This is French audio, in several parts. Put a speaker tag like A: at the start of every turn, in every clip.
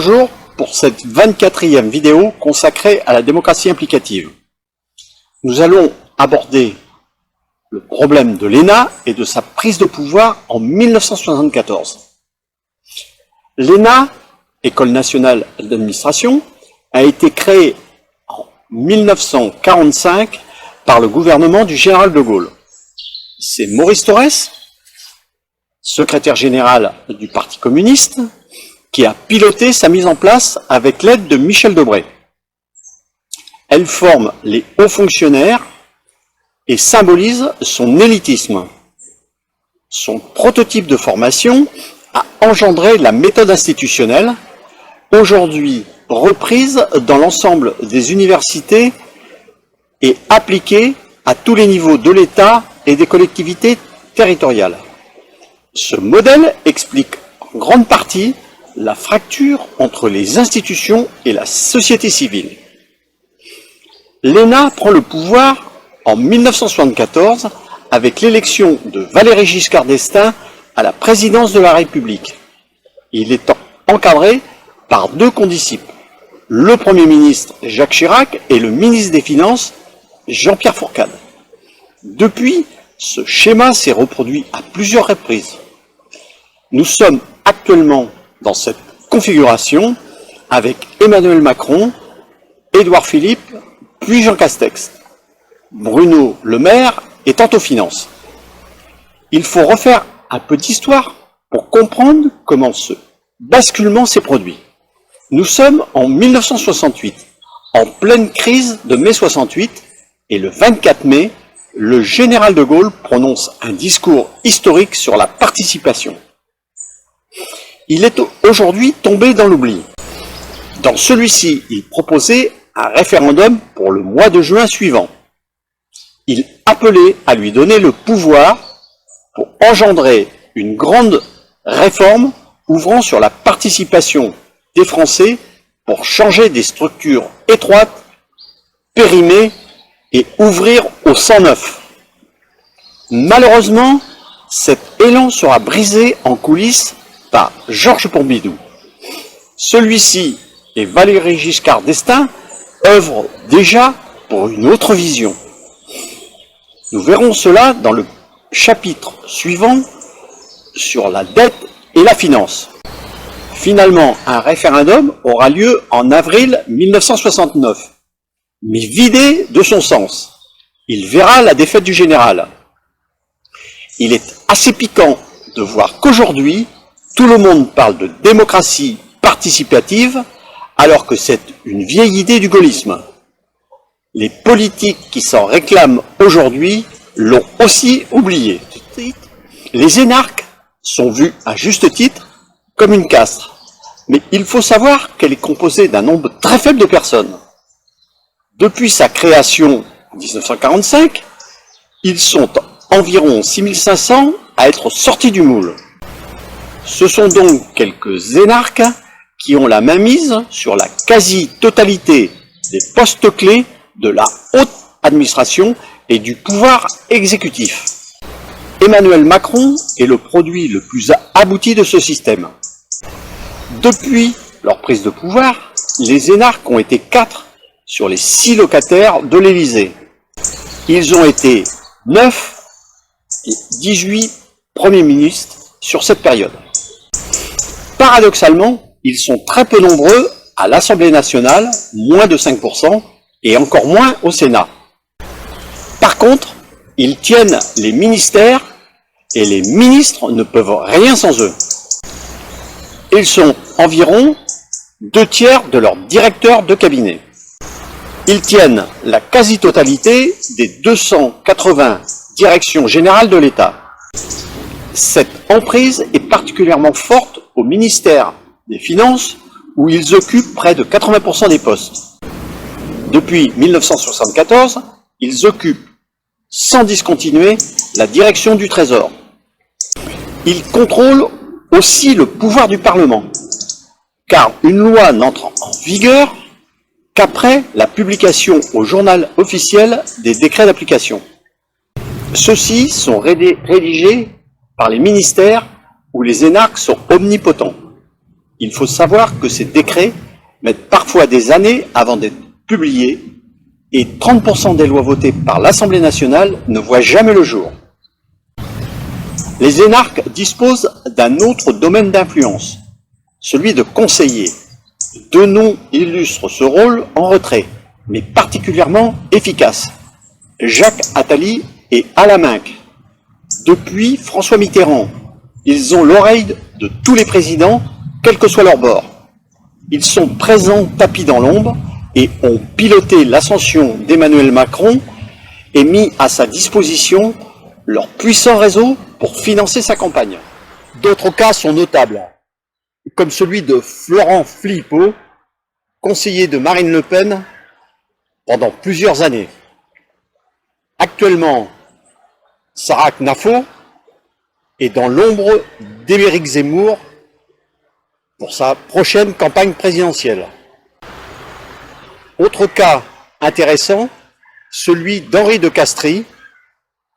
A: Bonjour pour cette 24e vidéo consacrée à la démocratie implicative. Nous allons aborder le problème de l'ENA et de sa prise de pouvoir en 1974. L'ENA, École nationale d'administration, a été créée en 1945 par le gouvernement du général de Gaulle. C'est Maurice Thorez, secrétaire général du Parti communiste, qui a piloté sa mise en place avec l'aide de Michel Debré. Elle forme les hauts fonctionnaires et symbolise son élitisme. Son prototype de formation a engendré la méthode institutionnelle, aujourd'hui reprise dans l'ensemble des universités et appliquée à tous les niveaux de l'État et des collectivités territoriales. Ce modèle explique en grande partie la fracture entre les institutions et la société civile. L'ENA prend le pouvoir en 1974 avec l'élection de Valéry Giscard d'Estaing à la présidence de la République. Il est encadré par deux condisciples, le Premier ministre Jacques Chirac et le ministre des Finances Jean-Pierre Fourcade. Depuis, ce schéma s'est reproduit à plusieurs reprises. Nous sommes actuellement dans cette configuration avec Emmanuel Macron, Édouard Philippe, puis Jean Castex. Bruno Le Maire étant aux finances. Il faut refaire un peu d'histoire pour comprendre comment ce basculement s'est produit. Nous sommes en 1968, en pleine crise de mai 68, et le 24 mai, le général de Gaulle prononce un discours historique sur la participation. Il est aujourd'hui tombé dans l'oubli. Dans celui-ci, il proposait un référendum pour le mois de juin suivant. Il appelait à lui donner le pouvoir pour engendrer une grande réforme ouvrant sur la participation des Français pour changer des structures étroites, périmées et ouvrir au sang neuf. Malheureusement, cet élan sera brisé en coulisses par Georges Pompidou. Celui-ci et Valéry Giscard d'Estaing œuvrent déjà pour une autre vision. Nous verrons cela dans le chapitre suivant sur la dette et la finance. Finalement, un référendum aura lieu en avril 1969, mais vidé de son sens. Il verra la défaite du général. Il est assez piquant de voir qu'aujourd'hui, tout le monde parle de démocratie participative, alors que c'est une vieille idée du gaullisme. Les politiques qui s'en réclament aujourd'hui l'ont aussi oublié. Les énarques sont vus à juste titre comme une caste, mais il faut savoir qu'elle est composée d'un nombre très faible de personnes. Depuis sa création en 1945, ils sont environ 6500 à être sortis du moule. Ce sont donc quelques énarques qui ont la mainmise sur la quasi-totalité des postes clés de la haute administration et du pouvoir exécutif. Emmanuel Macron est le produit le plus abouti de ce système. Depuis leur prise de pouvoir, les énarques ont été 4 sur les 6 locataires de l'Élysée. Ils ont été 9 et 18 premiers ministres sur cette période. Paradoxalement, ils sont très peu nombreux à l'Assemblée nationale, moins de 5%, et encore moins au Sénat. Par contre, ils tiennent les ministères et les ministres ne peuvent rien sans eux. Ils sont environ 2/3 de leurs directeurs de cabinet. Ils tiennent la quasi-totalité des 280 directions générales de l'État. Cette emprise est particulièrement forte au ministère des Finances, où ils occupent près de 80% des postes. Depuis 1974, ils occupent, sans discontinuer, la direction du Trésor. Ils contrôlent aussi le pouvoir du Parlement, car une loi n'entre en vigueur qu'après la publication au journal officiel des décrets d'application. Ceux-ci sont rédigés par les ministères où les énarques sont omnipotents. Il faut savoir que ces décrets mettent parfois des années avant d'être publiés et 30% des lois votées par l'Assemblée nationale ne voient jamais le jour. Les énarques disposent d'un autre domaine d'influence, celui de conseiller. Deux noms illustrent ce rôle en retrait, mais particulièrement efficace. Jacques Attali et Alain Minc. Depuis François Mitterrand, ils ont l'oreille de tous les présidents, quel que soit leur bord. Ils sont présents tapis dans l'ombre et ont piloté l'ascension d'Emmanuel Macron et mis à sa disposition leur puissant réseau pour financer sa campagne. D'autres cas sont notables, comme celui de Florent Philippot, conseiller de Marine Le Pen pendant plusieurs années. Actuellement, Sarah Knafo est dans l'ombre d'Éric Zemmour pour sa prochaine campagne présidentielle. Autre cas intéressant, celui d'Henri de Castries,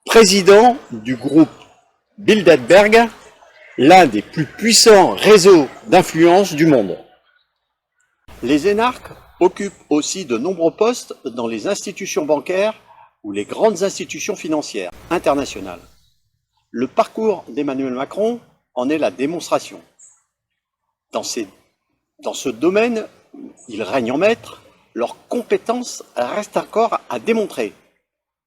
A: président du groupe Bilderberg, l'un des plus puissants réseaux d'influence du monde. Les énarques occupent aussi de nombreux postes dans les institutions bancaires ou les grandes institutions financières internationales. Le parcours d'Emmanuel Macron en est la démonstration. Dans ce domaine où ils règnent en maître, leurs compétences restent encore à démontrer.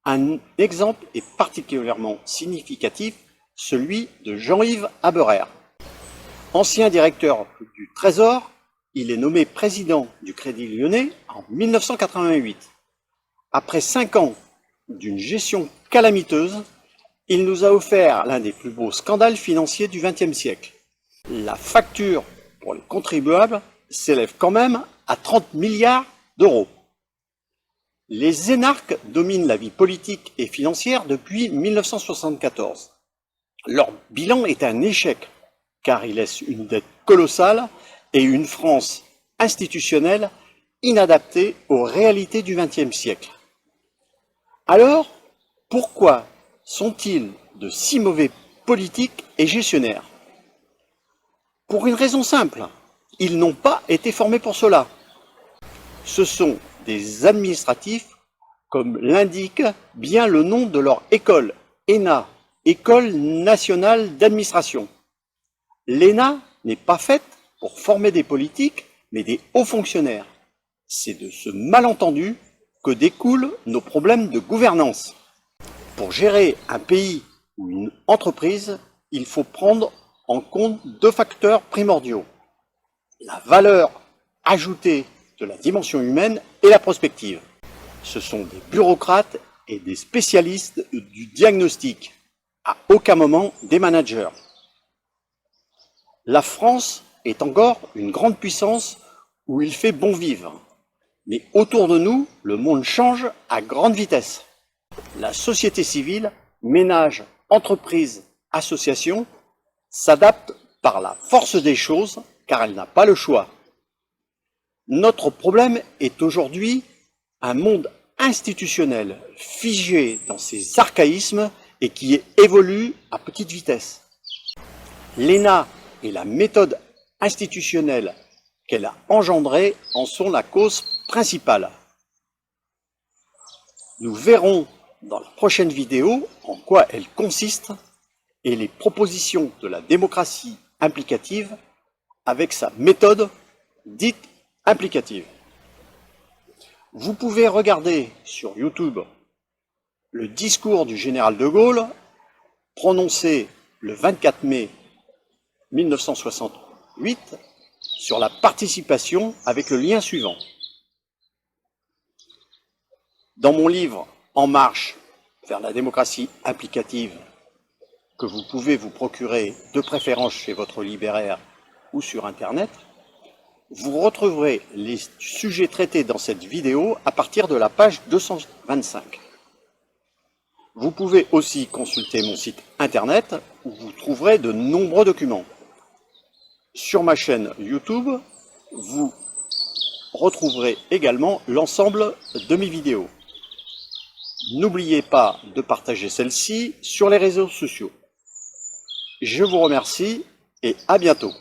A: Un exemple est particulièrement significatif, celui de Jean-Yves Haberer. Ancien directeur du Trésor, il est nommé président du Crédit Lyonnais en 1988. Après 5 ans d'une gestion calamiteuse, il nous a offert l'un des plus beaux scandales financiers du XXe siècle. La facture pour les contribuables s'élève quand même à 30 milliards d'euros. Les énarques dominent la vie politique et financière depuis 1974. Leur bilan est un échec, car ils laissent une dette colossale et une France institutionnelle inadaptée aux réalités du XXe siècle. Alors, pourquoi sont-ils de si mauvais politiques et gestionnaires? Pour une raison simple, ils n'ont pas été formés pour cela. Ce sont des administratifs, comme l'indique bien le nom de leur école, ENA, École nationale d'administration. L'ENA n'est pas faite pour former des politiques, mais des hauts fonctionnaires. C'est de ce malentendu que découlent nos problèmes de gouvernance. Pour gérer un pays ou une entreprise, il faut prendre en compte 2 facteurs primordiaux: la valeur ajoutée de la dimension humaine et la prospective. Ce sont des bureaucrates et des spécialistes du diagnostic, à aucun moment des managers. La France est encore une grande puissance où il fait bon vivre. Mais autour de nous, le monde change à grande vitesse. La société civile, ménages, entreprises, associations, s'adapte par la force des choses, car elle n'a pas le choix. Notre problème est aujourd'hui un monde institutionnel figé dans ses archaïsmes et qui évolue à petite vitesse. L'ENA et la méthode institutionnelle qu'elle a engendrée en sont la cause principale. Nous verrons dans la prochaine vidéo en quoi elle consiste et les propositions de la démocratie implicative avec sa méthode dite implicative. Vous pouvez regarder sur YouTube le discours du général de Gaulle prononcé le 24 mai 1968 sur la participation avec le lien suivant. Dans mon livre « En marche vers la démocratie implicative » que vous pouvez vous procurer de préférence chez votre libraire ou sur Internet, vous retrouverez les sujets traités dans cette vidéo à partir de la page 225. Vous pouvez aussi consulter mon site Internet où vous trouverez de nombreux documents. Sur ma chaîne YouTube, vous retrouverez également l'ensemble de mes vidéos. N'oubliez pas de partager celle-ci sur les réseaux sociaux. Je vous remercie et à bientôt.